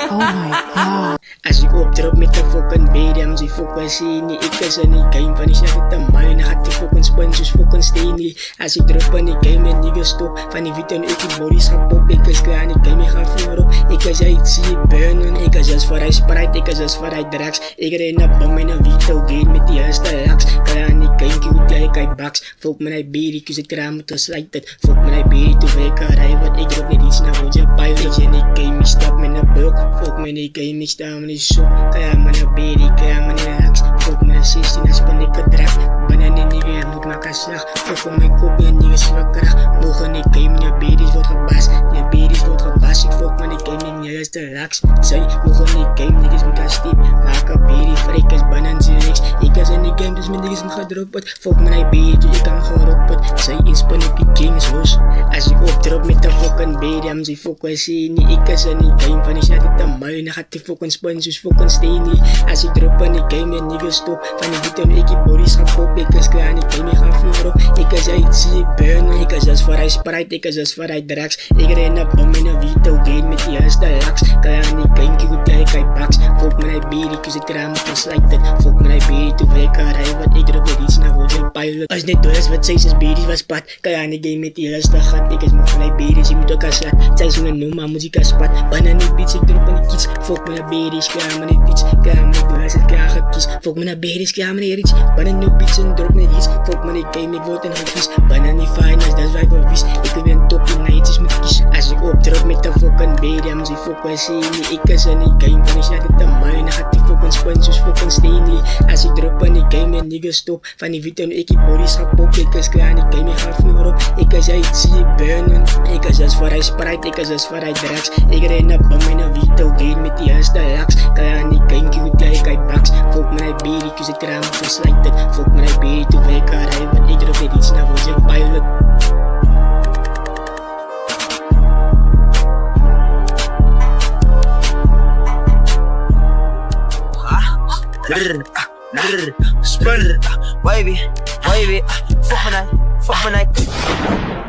Oh my god. As ik optrap met de fucking BDM, ze fucking zien niet. Ik is in die game van die shit te mij. En gaat die fucking spin soos fucking Stanley. As ik drop in die game en niggas stop. Van die witte en ik die bodies gaan pop. Ik is klaar in die game, ik ga voorop. Ik is uit, zie ik burnen. Ik is just voor hij Sprite, ik is just voor hij drugs. Ik rijd naar bom in een witte game met die eerste laks. Klaar in die game, cute, ja, ik kijk baks. Volk me naar baby, kus ik kraam moet geslijten. Volk me naar baby, toe ik ga rijden. Want ik drop niet iets naar hoe je pilot. In die game, ik stap met een bulk. Volk me in die game, ik sta met die sok. Kaya man na baby, kaya man na lax. Volk me na 16, as pan ik gedrag. Banan in die game, moet makaslag. Volk me mijn kop, je niggas verkracht. Mogen in die game, je baby's wordt gebast. Je baby's wordt gebast, ik volk me in die game, en je is te lax. Zij mogen in die game, niggas me kan stiep. Maak een baby, frekers, banan ze niks. Ik is in die game, dus mijn niggas me gaan droppen. Volk me naar baby, dus ik kan gewoon roppen. Zij inspan op die kings hoes. Als ik optrap met de fucking BDM, ze fucking zien niet. Ik is in die game, van die shit ik te mij. Dan gaat die fucking spin soos fucking Stanley. As ik drop in die game en niggas stop. Van die witte en ik die bodies gaan pop. Ik is klaar in die game, ik ga voorop. Ik is uit, zie ik burnen. Ik is just voor hij Sprite, ik is just voor hij drugs. Ik rijd naar bom in een witte game met die eerste laks. Klaar in die game, cute, ja, ik kijk baks. Volk me naar baby, kus ik kraam moet geslijten. Volk me naar baby, toe ik ga rijden. Want ik drop weer iets naar Roger Pilot. Als net door is wat zij is baby's was pad. Klaar in die game met die eerste gat. Ik is nog van die baby's, je moet ook gaan slat. Zij zongen no, maar muziek als pad. Banan die beats, ik drop in die kiets. Volk me naar baby's, klaar met die beats. Klaar met die doors, het klaar gekies. Volk me naar baby's, klaar met die rich. Banan die beats en drop net iets. Volk me die game, ik word een hoekjes. Banan die finals, dat is waar ik wel wist. Ik wil een top in nights met kies. Als ik optrap met de fucking BDM, ze fucking zien niet. Ik is in die game, van die shit ik te mij. Dan gaat die fucking spin soos fucking Stanley. Als ik drop in die game en niggas stop. Van die witte en ik die bodies gaan pop. Ik is klaar in die game, ik ga voorop. Ik is uit, zie ik burnen. Ik is just voor hij Sprite, ik is just voor hij drugs. Ik rijd naar bom in een witte game met die eerste laks. Klaar in die game, cute, ja, ik kijk baks. Volk me naar baby, kus ik kraam moet geslijten. Volk me naar baby, toe ik ga rijden. Want ik drop weer iets naar Roger Pilot. Spin, wavy, fuck me night.